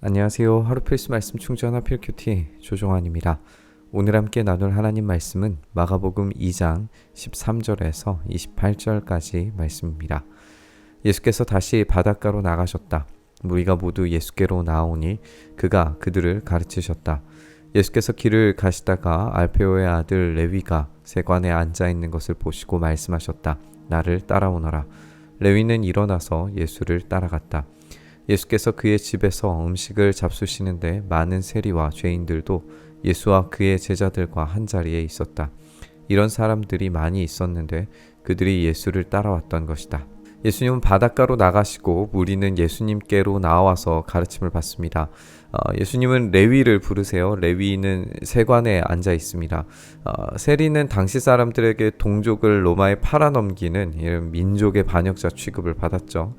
안녕하세요. 하루 필수 말씀 충전 하필 큐티 조종환입니다. 오늘 함께 나눌 하나님 말씀은 마가복음 2장 13절에서 28절까지 말씀입니다. 예수께서 다시 바닷가로 나가셨다. 무리가 모두 예수께로 나오니 그가 그들을 가르치셨다. 예수께서 길을 가시다가 알페오의 아들 레위가 세관에 앉아 있는 것을 보시고 말씀하셨다. 나를 따라오너라. 레위는 일어나서 예수를 따라갔다. 예수께서 그의 집에서 음식을 잡수시는데 많은 세리와 죄인들도 예수와 그의 제자들과 한자리에 있었다. 이런 사람들이 많이 있었는데 그들이 예수를 따라왔던 것이다. 예수님은 바닷가로 나가시고 무리는 예수님께로 나와서 가르침을 받습니다. 예수님은 레위를 부르세요. 레위는 세관에 앉아 있습니다. 세리는 당시 사람들에게 동족을 로마에 팔아넘기는 이런 민족의 반역자 취급을 받았죠.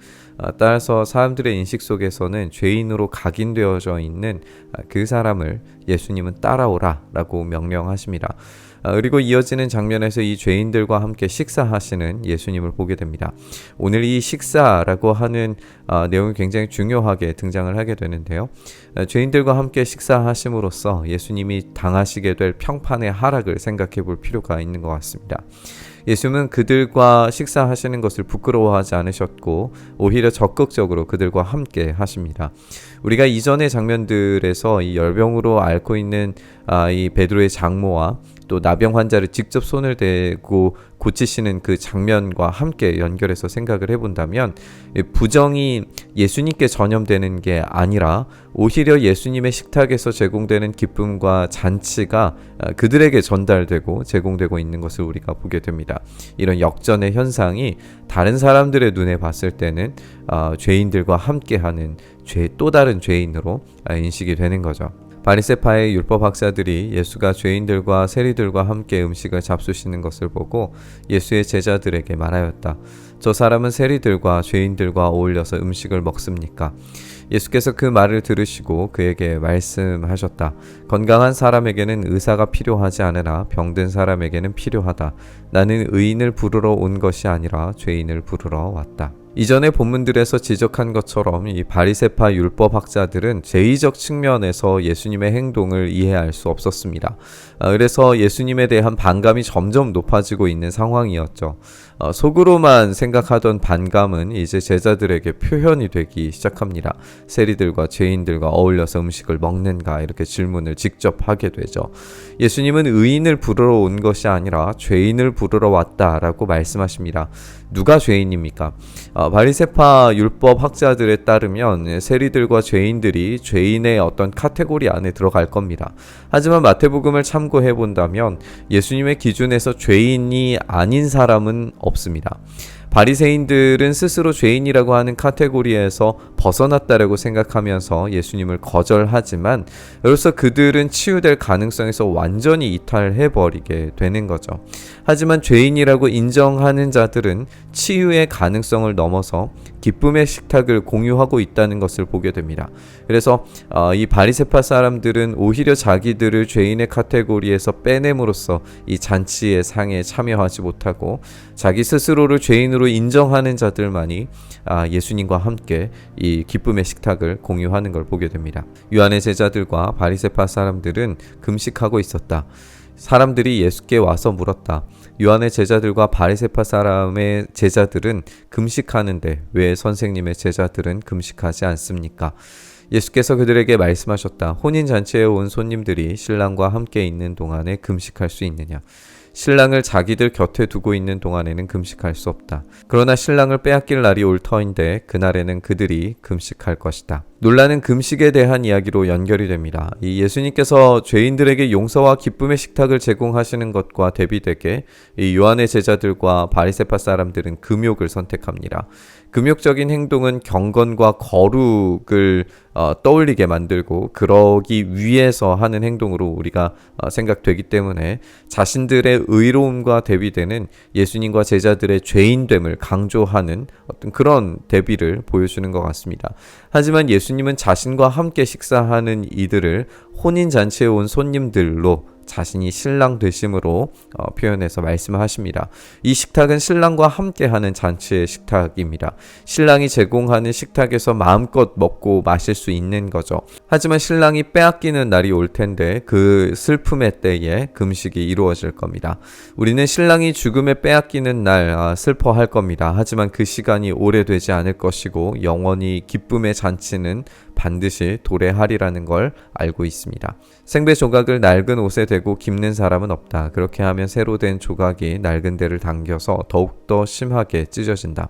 따라서 사람들의 인식 속에서는 죄인으로 각인되어져 있는 그 사람을 예수님은 따라오라 라고 명령하십니다. 그리고 이어지는 장면에서 이 죄인들과 함께 식사하시는 예수님을 보게 됩니다. 오늘 이 식사라고 하는 내용이 굉장히 중요하게 등장을 하게 되는데요. 죄인들과 함께 식사하심으로써 예수님이 당하시게 될 평판의 하락을 생각해 볼 필요가 있는 것 같습니다. 예수님은 그들과 식사하시는 것을 부끄러워하지 않으셨고 오히려 적극적으로 그들과 함께 하십니다. 우리가 이전의 장면들에서 이 열병으로 앓고 있는 이 베드로의 장모와 또 나병 환자를 직접 손을 대고 고치시는 그 장면과 함께 연결해서 생각을 해본다면 부정이 예수님께 전염되는 게 아니라 오히려 예수님의 식탁에서 제공되는 기쁨과 잔치가 그들에게 전달되고 제공되고 있는 것을 우리가 보게 됩니다. 이런 역전의 현상이 다른 사람들의 눈에 봤을 때는 죄인들과 함께하는 또 다른 죄인으로 인식이 되는 거죠. 바리새파의 율법학자들이 예수가 죄인들과 세리들과 함께 음식을 잡수시는 것을 보고 예수의 제자들에게 말하였다. 저 사람은 세리들과 죄인들과 어울려서 음식을 먹습니까? 예수께서 그 말을 들으시고 그에게 말씀하셨다. 건강한 사람에게는 의사가 필요하지 않으나 병든 사람에게는 필요하다. 나는 의인을 부르러 온 것이 아니라 죄인을 부르러 왔다. 이전의 본문들에서 지적한 것처럼 이 바리새파 율법학자들은 죄의적 측면에서 예수님의 행동을 이해할 수 없었습니다. 그래서 예수님에 대한 반감이 점점 높아지고 있는 상황이었죠. 속으로만 생각하던 반감은 이제 제자들에게 표현이 되기 시작합니다. 세리들과 죄인들과 어울려서 음식을 먹는가 이렇게 질문을 직접 하게 되죠. 예수님은 의인을 부르러 온 것이 아니라 죄인을 부르러 왔다라고 말씀하십니다. 누가 죄인입니까? 바리새파 율법 학자들에 따르면 세리들과 죄인들이 죄인의 어떤 카테고리 안에 들어갈 겁니다. 하지만 마태복음을 참고해 본다면 예수님의 기준에서 죄인이 아닌 사람은 없습니다. 바리새인들은 스스로 죄인이라고 하는 카테고리에서 벗어났다라고 생각하면서 예수님을 거절하지만 여기서 그들은 치유될 가능성에서 완전히 이탈해버리게 되는 거죠. 하지만 죄인이라고 인정하는 자들은 치유의 가능성을 넘어서 기쁨의 식탁을 공유하고 있다는 것을 보게 됩니다. 그래서 이 바리새파 사람들은 오히려 자기들을 죄인의 카테고리에서 빼냄으로써 이 잔치의 상에 참여하지 못하고 자기 스스로를 죄인으로 인정하는 자들만이 예수님과 함께 이 기쁨의 식탁을 공유하는 걸 보게 됩니다. 요한의 제자들과 바리새파 사람들은 금식하고 있었다. 사람들이 예수께 와서 물었다. 요한의 제자들과 바리새파 사람의 제자들은 금식하는데 왜 선생님의 제자들은 금식하지 않습니까? 예수께서 그들에게 말씀하셨다. 혼인잔치에 온 손님들이 신랑과 함께 있는 동안에 금식할 수 있느냐? 신랑을 자기들 곁에 두고 있는 동안에는 금식할 수 없다. 그러나 신랑을 빼앗길 날이 올 터인데 그날에는 그들이 금식할 것이다. 논란은 금식에 대한 이야기로 연결이 됩니다. 이 예수님께서 죄인들에게 용서와 기쁨의 식탁을 제공하시는 것과 대비되게 이 요한의 제자들과 바리새파 사람들은 금욕을 선택합니다. 금욕적인 행동은 경건과 거룩을 떠올리게 만들고 그러기 위해서 하는 행동으로 우리가 생각되기 때문에 자신들의 의로움과 대비되는 예수님과 제자들의 죄인됨을 강조하는 어떤 그런 대비를 보여주는 것 같습니다. 하지만 예수님은 자신과 함께 식사하는 이들을 혼인잔치에 온 손님들로 자신이 신랑 되심으로 표현해서 말씀하십니다. 이 식탁은 신랑과 함께하는 잔치의 식탁입니다. 신랑이 제공하는 식탁에서 마음껏 먹고 마실 수 있는 거죠. 하지만 신랑이 빼앗기는 날이 올 텐데 그 슬픔의 때에 금식이 이루어질 겁니다. 우리는 신랑이 죽음에 빼앗기는 날 슬퍼할 겁니다. 하지만 그 시간이 오래되지 않을 것이고 영원히 기쁨의 잔치는 반드시 도래하리라는 걸 알고 있습니다. 생배 조각을 낡은 옷에 대고 깁는 사람은 없다. 그렇게 하면 새로 된 조각이 낡은 데를 당겨서 더욱더 심하게 찢어진다.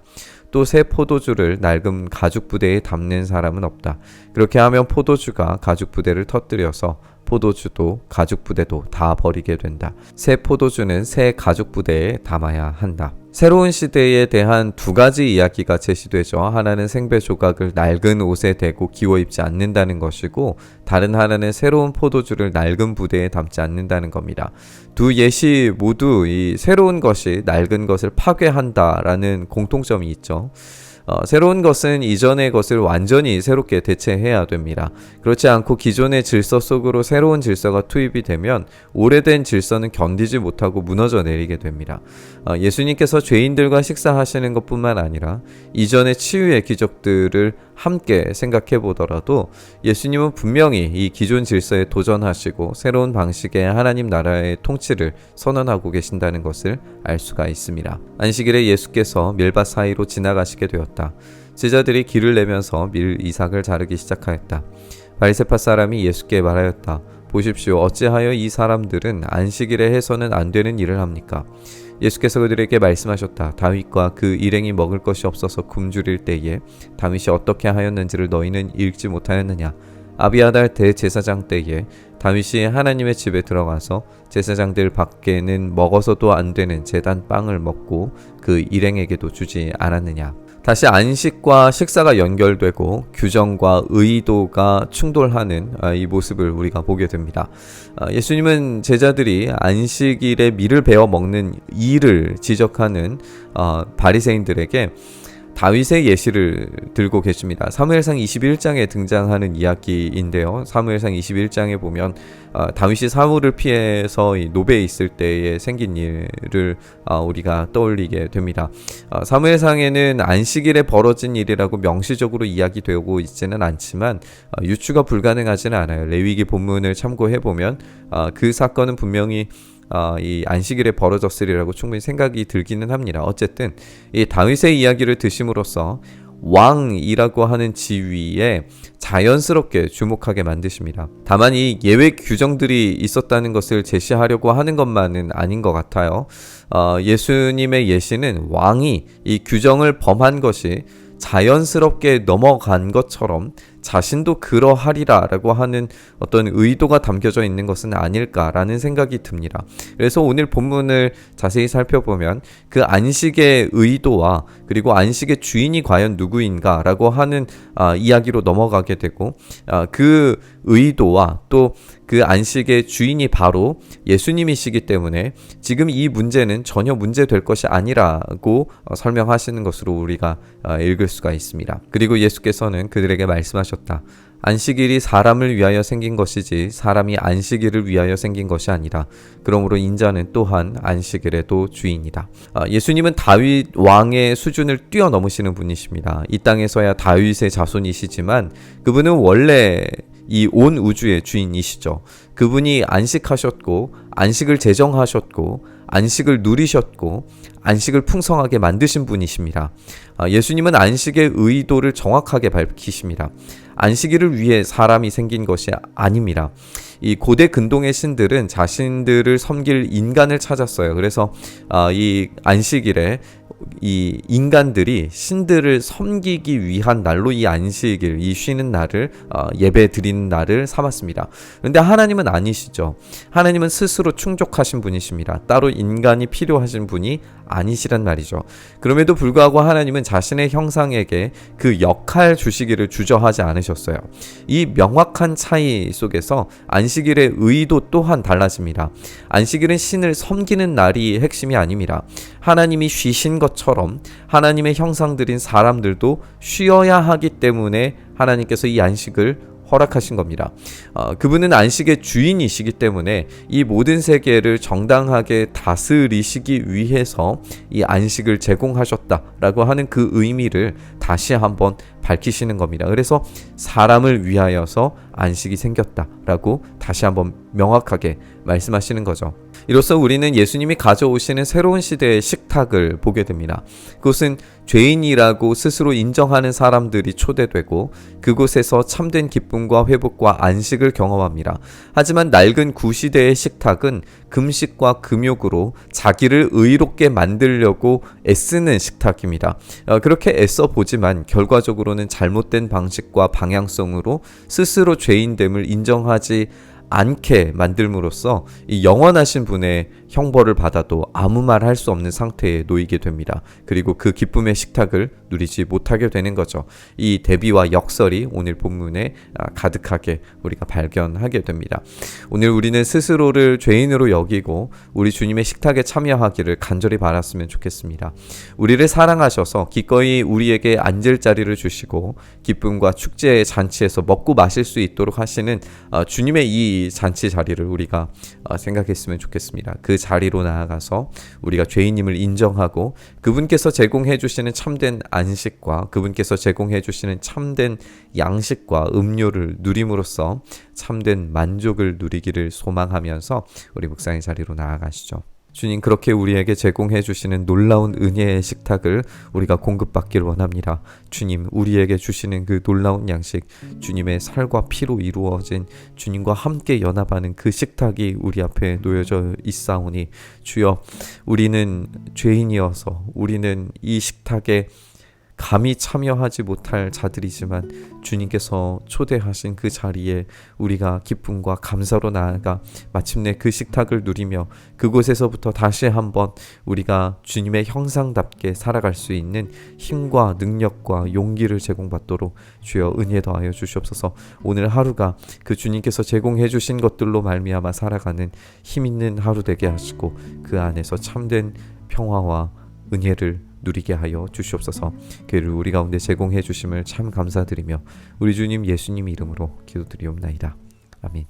또 새 포도주를 낡은 가죽 부대에 담는 사람은 없다. 그렇게 하면 포도주가 가죽 부대를 터뜨려서 포도주도 가죽 부대도 다 버리게 된다. 새 포도주는 새 가죽 부대에 담아야 한다. 새로운 시대에 대한 두 가지 이야기가 제시되죠. 하나는 생배 조각을 낡은 옷에 대고 기워 입지 않는다는 것이고, 다른 하나는 새로운 포도주를 낡은 부대에 담지 않는다는 겁니다. 두 예시 모두 이 새로운 것이 낡은 것을 파괴한다라는 공통점이 있죠. 새로운 것은 이전의 것을 완전히 새롭게 대체해야 됩니다. 그렇지 않고 기존의 질서 속으로 새로운 질서가 투입이 되면 오래된 질서는 견디지 못하고 무너져 내리게 됩니다. 예수님께서 죄인들과 식사하시는 것뿐만 아니라 이전의 치유의 기적들을 함께 생각해 보더라도 예수님은 분명히 이 기존 질서에 도전하시고 새로운 방식의 하나님 나라의 통치를 선언하고 계신다는 것을 알 수가 있습니다. 안식일에 예수께서 밀밭 사이로 지나가시게 되었다. 제자들이 길을 내면서 밀 이삭을 자르기 시작하였다. 바리새파 사람이 예수께 말하였다. 보십시오. 어찌하여 이 사람들은 안식일에 해서는 안 되는 일을 합니까? 예수께서 그들에게 말씀하셨다. 다윗과 그 일행이 먹을 것이 없어서 굶주릴 때에 다윗이 어떻게 하였는지를 너희는 읽지 못하였느냐? 아비아달 대제사장 때에 다윗이 하나님의 집에 들어가서 제사장들 밖에는 먹어서도 안 되는 제단 빵을 먹고 그 일행에게도 주지 않았느냐? 다시 안식과 식사가 연결되고 규정과 의도가 충돌하는 이 모습을 우리가 보게 됩니다. 예수님은 제자들이 안식일에 밀을 베어 먹는 일을 지적하는 바리새인들에게 다윗의 예시를 들고 계십니다. 사무엘상 21장에 등장하는 이야기인데요. 사무엘상 21장에 보면 다윗이 사울을 피해서 노베에 있을 때에 생긴 일을 우리가 떠올리게 됩니다. 사무엘상에는 안식일에 벌어진 일이라고 명시적으로 이야기되고 있지는 않지만 유추가 불가능하지는 않아요. 레위기 본문을 참고해보면 그 사건은 분명히 이 안식일에 벌어졌으리라고 충분히 생각이 들기는 합니다. 어쨌든 이 다윗의 이야기를 드심으로써 왕이라고 하는 지위에 자연스럽게 주목하게 만드십니다. 다만 이 예외 규정들이 있었다는 것을 제시하려고 하는 것만은 아닌 것 같아요. 예수님의 예시는 왕이 이 규정을 범한 것이 자연스럽게 넘어간 것처럼 자신도 그러하리라 라고 하는 어떤 의도가 담겨져 있는 것은 아닐까라는 생각이 듭니다. 그래서 오늘 본문을 자세히 살펴보면 그 안식의 의도와 그리고 안식의 주인이 과연 누구인가 라고 하는 이야기로 넘어가게 되고 그 의도와 또 그 안식의 주인이 바로 예수님이시기 때문에 지금 이 문제는 전혀 문제될 것이 아니라고 설명하시는 것으로 우리가 읽을 수가 있습니다. 그리고 예수께서는 그들에게 말씀하셨다. 안식일이 사람을 위하여 생긴 것이지 사람이 안식일을 위하여 생긴 것이 아니라 그러므로 인자는 또한 안식일에도 주인이다. 예수님은 다윗 왕의 수준을 뛰어넘으시는 분이십니다. 이 땅에서야 다윗의 자손이시지만 그분은 원래 이 온 우주의 주인이시죠. 그분이 안식하셨고 안식을 제정하셨고 안식을 누리셨고 안식을 풍성하게 만드신 분이십니다. 예수님은 안식의 의도를 정확하게 밝히십니다. 안식일을 위해 사람이 생긴 것이 아닙니다. 이 고대 근동의 신들은 자신들을 섬길 인간을 찾았어요. 그래서 이 안식일에 이 인간들이 신들을 섬기기 위한 날로 이 안식일, 이 쉬는 날을 예배 드리는 날을 삼았습니다. 그런데 하나님은 아니시죠. 하나님은 스스로 충족하신 분이십니다. 따로 인간이 필요하신 분이 아니시란 말이죠. 그럼에도 불구하고 하나님은 자신의 형상에게 그 역할 주시기를 주저하지 않으셨어요. 이 명확한 차이 속에서 안식일의 의도 또한 달라집니다. 안식일은 신을 섬기는 날이 핵심이 아닙니다. 하나님이 쉬신 것처럼 하나님의 형상들인 사람들도 쉬어야 하기 때문에 하나님께서 이 안식을 허락하신 겁니다. 그분은 안식의 주인이시기 때문에 이 모든 세계를 정당하게 다스리시기 위해서 이 안식을 제공하셨다라고 하는 그 의미를 다시 한번 밝히시는 겁니다. 그래서 사람을 위하여서 안식이 생겼다라고 다시 한번 명확하게 말씀하시는 거죠. 이로써 우리는 예수님이 가져오시는 새로운 시대의 식탁을 보게 됩니다. 그것은 죄인이라고 스스로 인정하는 사람들이 초대되고 그곳에서 참된 기쁨과 회복과 안식을 경험합니다. 하지만 낡은 구시대의 식탁은 금식과 금욕으로 자기를 의롭게 만들려고 애쓰는 식탁입니다. 그렇게 애써 보지만 결과적으로는 잘못된 방식과 방향성으로 스스로 죄인됨을 인정하지 않게 만들므로써 이 영원하신 분의 형벌을 받아도 아무 말 할 수 없는 상태에 놓이게 됩니다. 그리고 그 기쁨의 식탁을 누리지 못하게 되는 거죠. 이 대비와 역설이 오늘 본문에 가득하게 우리가 발견하게 됩니다. 오늘 우리는 스스로를 죄인으로 여기고 우리 주님의 식탁에 참여하기를 간절히 바랐으면 좋겠습니다. 우리를 사랑하셔서 기꺼이 우리에게 앉을 자리를 주시고 기쁨과 축제의 잔치에서 먹고 마실 수 있도록 하시는 주님의 이 잔치 자리를 우리가 생각했으면 좋겠습니다. 그 자리로 나아가서 우리가 죄인임을 인정하고 그분께서 제공해 주시는 참된 안식과 그분께서 제공해 주시는 참된 양식과 음료를 누림으로써 참된 만족을 누리기를 소망하면서 우리 묵상의 자리로 나아가시죠. 주님, 그렇게 우리에게 제공해 주시는 놀라운 은혜의 식탁을 우리가 공급받길 원합니다. 주님, 우리에게 주시는 그 놀라운 양식, 주님의 살과 피로 이루어진 주님과 함께 연합하는 그 식탁이 우리 앞에 놓여져 있사오니 주여, 우리는 죄인이어서 우리는 이 식탁에 감히 참여하지 못할 자들이지만 주님께서 초대하신 그 자리에 우리가 기쁨과 감사로 나아가 마침내 그 식탁을 누리며 그곳에서부터 다시 한번 우리가 주님의 형상답게 살아갈 수 있는 힘과 능력과 용기를 제공받도록 주여 은혜 더하여 주시옵소서. 오늘 하루가 그 주님께서 제공해 주신 것들로 말미암아 살아가는 힘 있는 하루 되게 하시고 그 안에서 참된 평화와 은혜를 누리게 하여 주시옵소서. 그를 우리 가운데 제공해 주심을 참 감사드리며 우리 주님 예수님 이름으로 기도드리옵나이다. 아멘.